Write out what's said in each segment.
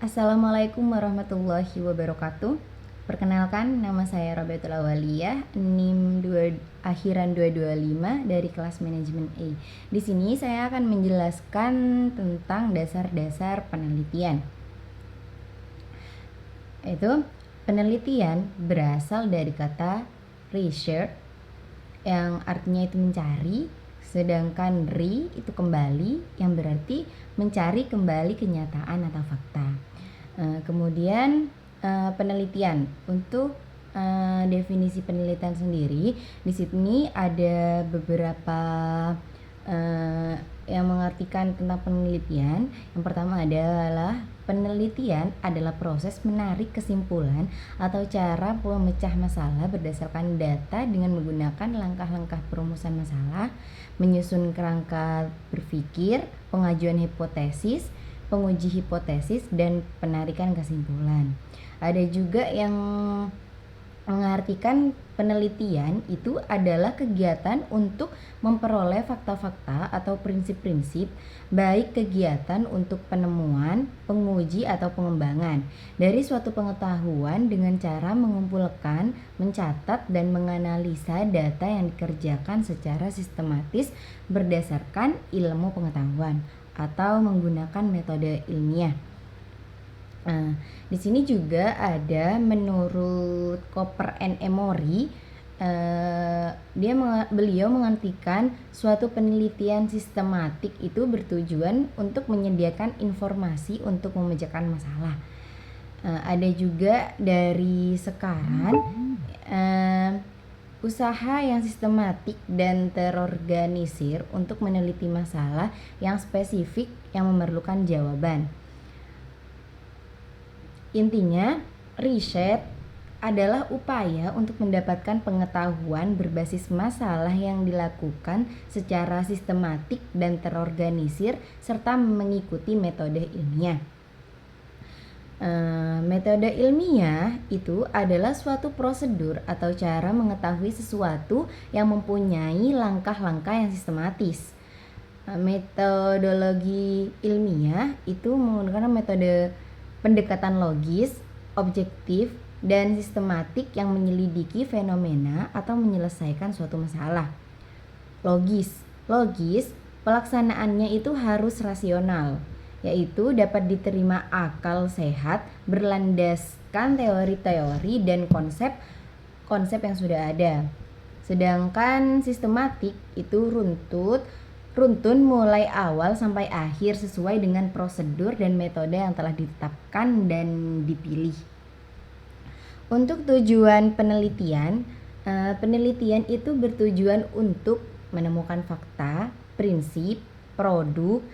Assalamualaikum warahmatullahi wabarakatuh. Perkenalkan, nama saya Robiatul Awaliyah, NIM 2, akhiran 225 dari kelas manajemen A. Di sini saya akan menjelaskan tentang dasar-dasar penelitian. Itu penelitian berasal dari kata research yang artinya itu mencari, sedangkan itu kembali yang berarti mencari kembali kenyataan atau fakta. Kemudian penelitian untuk definisi penelitian sendiri di sini ada beberapa yang mengartikan tentang penelitian. Yang pertama adalah penelitian adalah proses menarik kesimpulan atau cara memecah masalah berdasarkan data dengan menggunakan langkah-langkah perumusan masalah, menyusun kerangka berpikir, pengajuan hipotesis, penguji hipotesis, dan penarikan kesimpulan. Ada juga yang mengartikan penelitian itu adalah kegiatan untuk memperoleh fakta-fakta atau prinsip-prinsip, baik kegiatan untuk penemuan, penguji, atau pengembangan dari suatu pengetahuan dengan cara mengumpulkan, mencatat, dan menganalisa data yang dikerjakan secara sistematis berdasarkan ilmu pengetahuan atau menggunakan metode ilmiah. Di sini juga ada menurut Cooper and Emory, beliau mengartikan suatu penelitian sistematik itu bertujuan untuk menyediakan informasi untuk memecahkan masalah. Ada juga dari sekarang usaha yang sistematik dan terorganisir untuk meneliti masalah yang spesifik yang memerlukan jawaban. Intinya, riset adalah upaya untuk mendapatkan pengetahuan berbasis masalah yang dilakukan secara sistematik dan terorganisir serta mengikuti metode ilmiah. Metode ilmiah itu adalah suatu prosedur atau cara mengetahui sesuatu yang mempunyai langkah-langkah yang sistematis. Metodologi ilmiah itu menggunakan metode pendekatan logis, objektif, dan sistematik yang menyelidiki fenomena atau menyelesaikan suatu masalah. Logis, pelaksanaannya itu harus rasional, yaitu dapat diterima akal sehat berlandaskan teori-teori dan konsep yang sudah ada. Sedangkan sistematik itu runtun mulai awal sampai akhir sesuai dengan prosedur dan metode yang telah ditetapkan dan dipilih. Untuk tujuan penelitian, penelitian itu bertujuan untuk menemukan fakta, prinsip, produk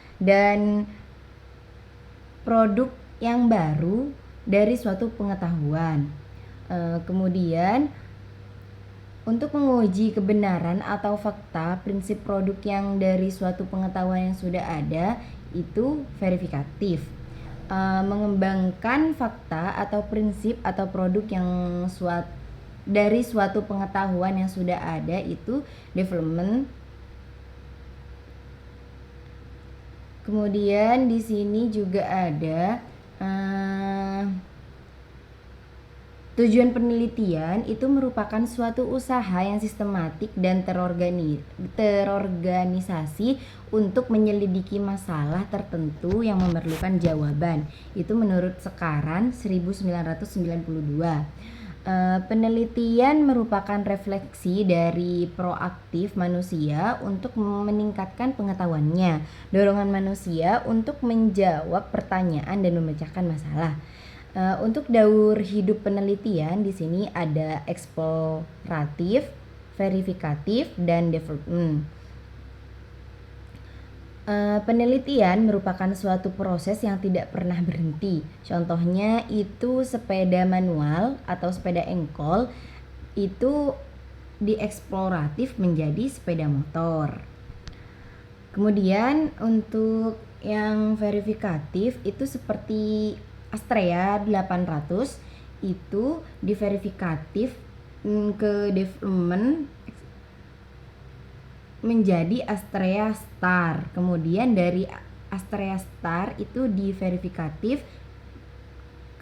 yang baru dari suatu pengetahuan. Kemudian untuk menguji kebenaran atau fakta prinsip produk yang dari suatu pengetahuan yang sudah ada itu verifikatif. Mengembangkan fakta atau prinsip atau produk yang dari suatu pengetahuan yang sudah ada itu development. Kemudian di sini juga ada tujuan penelitian itu merupakan suatu usaha yang sistematik dan terorganisasi untuk menyelidiki masalah tertentu yang memerlukan jawaban. Itu menurut Sekaran 1992. Penelitian merupakan refleksi dari proaktif manusia untuk meningkatkan pengetahuannya, dorongan manusia untuk menjawab pertanyaan dan memecahkan masalah. Untuk daur hidup penelitian di sini ada eksploratif, verifikatif, dan development. Penelitian merupakan suatu proses yang tidak pernah berhenti. Contohnya itu sepeda manual atau sepeda engkol itu dieksploratif menjadi sepeda motor. Kemudian untuk yang verifikatif itu seperti Astrea 800 itu diverifikatif ke development menjadi Astrea Star. Kemudian dari Astrea Star itu diverifikatif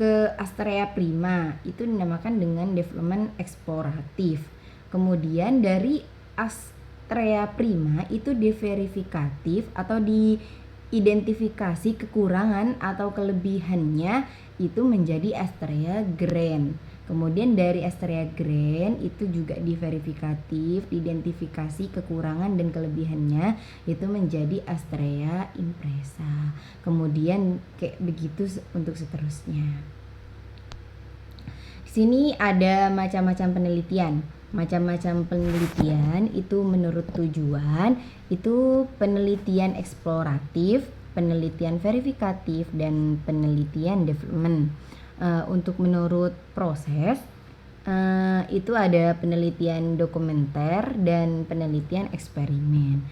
ke Astrea Prima itu dinamakan dengan development eksploratif. Kemudian dari Astrea Prima itu diverifikatif atau diidentifikasi kekurangan atau kelebihannya itu menjadi Astrea Grand. Kemudian dari Astrea Grand itu juga diverifikatif, diidentifikasi kekurangan dan kelebihannya itu menjadi Astrea Impresa. Kemudian kayak begitu untuk seterusnya. Di sini ada macam-macam penelitian. Macam-macam penelitian itu menurut tujuan itu penelitian eksploratif, penelitian verifikatif, dan penelitian development. Untuk menurut proses itu ada penelitian dokumenter dan penelitian eksperimen.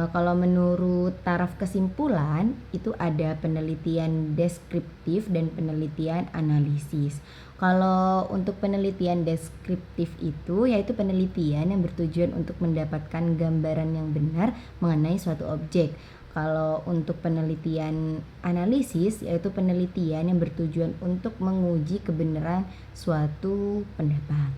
Kalau menurut taraf kesimpulan itu ada penelitian deskriptif dan penelitian analisis. Kalau untuk penelitian deskriptif itu yaitu penelitian yang bertujuan untuk mendapatkan gambaran yang benar mengenai suatu objek. Kalau untuk penelitian analisis yaitu penelitian yang bertujuan untuk menguji kebenaran suatu pendapat.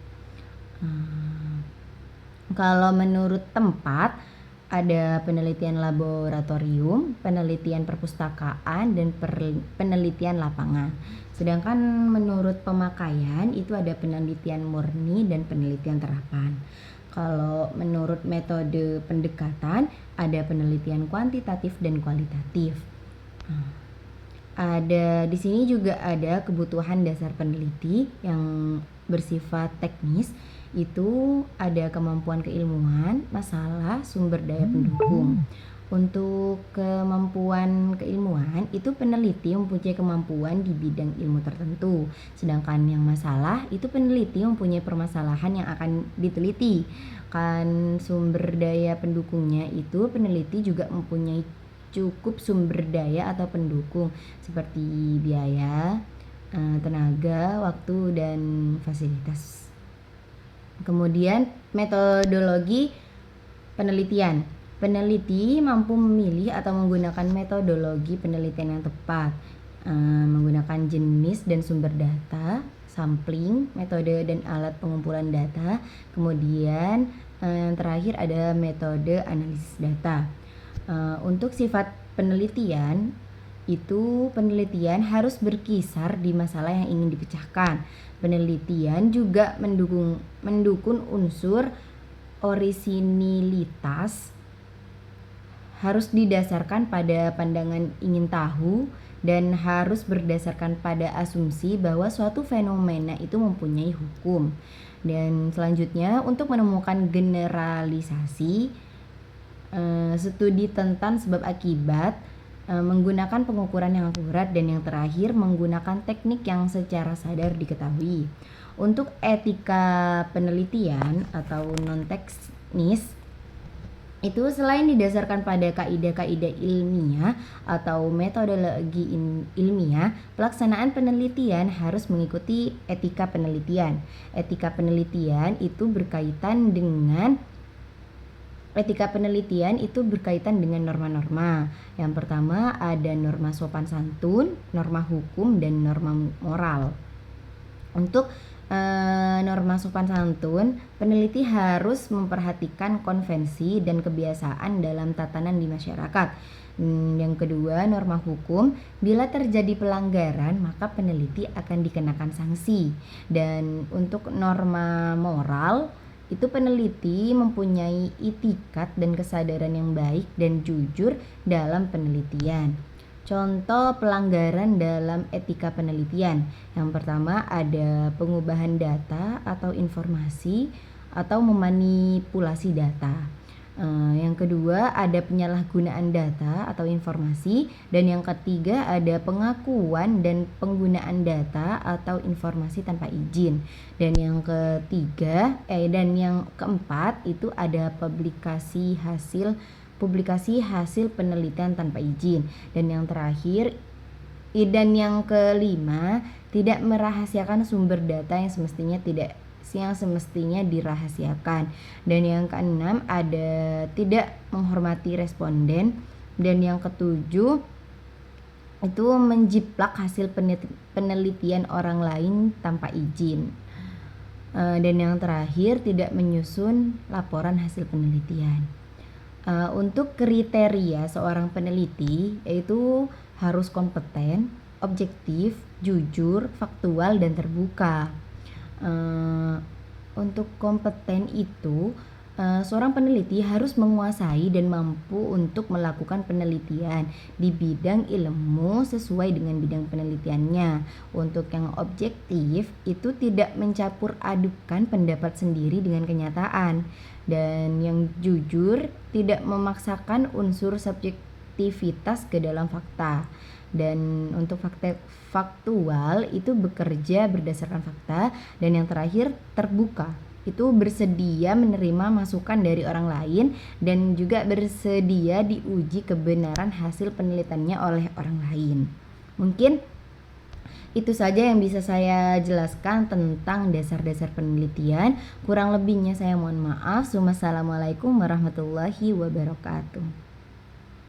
Kalau menurut tempat ada penelitian laboratorium, penelitian perpustakaan, dan penelitian lapangan. Sedangkan menurut pemakaian itu ada penelitian murni dan penelitian terapan. Kalau menurut metode pendekatan ada penelitian kuantitatif dan kualitatif. Ada di sini juga ada kebutuhan dasar peneliti yang bersifat teknis, itu ada kemampuan keilmuan, masalah, sumber daya pendukung. Untuk kemampuan keilmuan itu peneliti mempunyai kemampuan di bidang ilmu tertentu, sedangkan yang masalah itu peneliti mempunyai permasalahan yang akan diteliti. Kan sumber daya pendukungnya itu peneliti juga mempunyai cukup sumber daya atau pendukung seperti biaya, tenaga, waktu, dan fasilitas. Kemudian metodologi penelitian. Peneliti mampu memilih atau menggunakan metodologi penelitian yang tepat, menggunakan jenis dan sumber data, sampling, metode dan alat pengumpulan data. Kemudian yang terakhir ada metode analisis data. Untuk sifat penelitian itu penelitian harus berkisar di masalah yang ingin dipecahkan. Penelitian juga mendukung unsur orisinilitas, harus didasarkan pada pandangan ingin tahu, dan harus berdasarkan pada asumsi bahwa suatu fenomena itu mempunyai hukum. Dan selanjutnya untuk menemukan generalisasi, studi tentang sebab akibat, menggunakan pengukuran yang akurat, dan yang terakhir menggunakan teknik yang secara sadar diketahui. Untuk etika penelitian atau non-teknis itu selain didasarkan pada kaidah-kaidah ilmiah atau metodologi ilmiah, pelaksanaan penelitian harus mengikuti etika penelitian. Etika penelitian itu berkaitan dengan norma-norma. Yang pertama ada norma sopan santun, norma hukum, dan norma moral. Untuk norma sopan santun, peneliti harus memperhatikan konvensi dan kebiasaan dalam tatanan di masyarakat. Yang kedua, norma hukum, bila terjadi pelanggaran maka peneliti akan dikenakan sanksi. Dan untuk norma moral, itu peneliti mempunyai itikat dan kesadaran yang baik dan jujur dalam penelitian. Contoh pelanggaran dalam etika penelitian. Yang pertama ada pengubahan data atau informasi atau memanipulasi data. Yang kedua ada penyalahgunaan data atau informasi, dan yang ketiga ada pengakuan dan penggunaan data atau informasi tanpa izin. Dan yang keempat itu ada publikasi hasil penelitian tanpa izin. Dan yang terakhir dan yang kelima tidak merahasiakan sumber data yang semestinya dirahasiakan. Dan yang keenam ada tidak menghormati responden. Dan yang ketujuh itu menjiplak hasil penelitian orang lain tanpa izin. Dan yang terakhir, tidak menyusun laporan hasil penelitian. Untuk kriteria seorang peneliti yaitu harus kompeten, objektif, jujur, faktual, dan terbuka. Untuk kompeten itu, seorang peneliti harus menguasai dan mampu untuk melakukan penelitian di bidang ilmu sesuai dengan bidang penelitiannya. Untuk yang objektif itu tidak mencampur adukan pendapat sendiri dengan kenyataan, dan yang jujur tidak memaksakan unsur subjektivitas ke dalam fakta. Dan untuk faktual itu bekerja berdasarkan fakta. Dan yang terakhir, terbuka itu bersedia menerima masukan dari orang lain dan juga bersedia diuji kebenaran hasil penelitiannya oleh orang lain. Mungkin itu saja yang bisa saya jelaskan tentang dasar-dasar penelitian. Kurang lebihnya saya mohon maaf. Wassalamualaikum warahmatullahi wabarakatuh.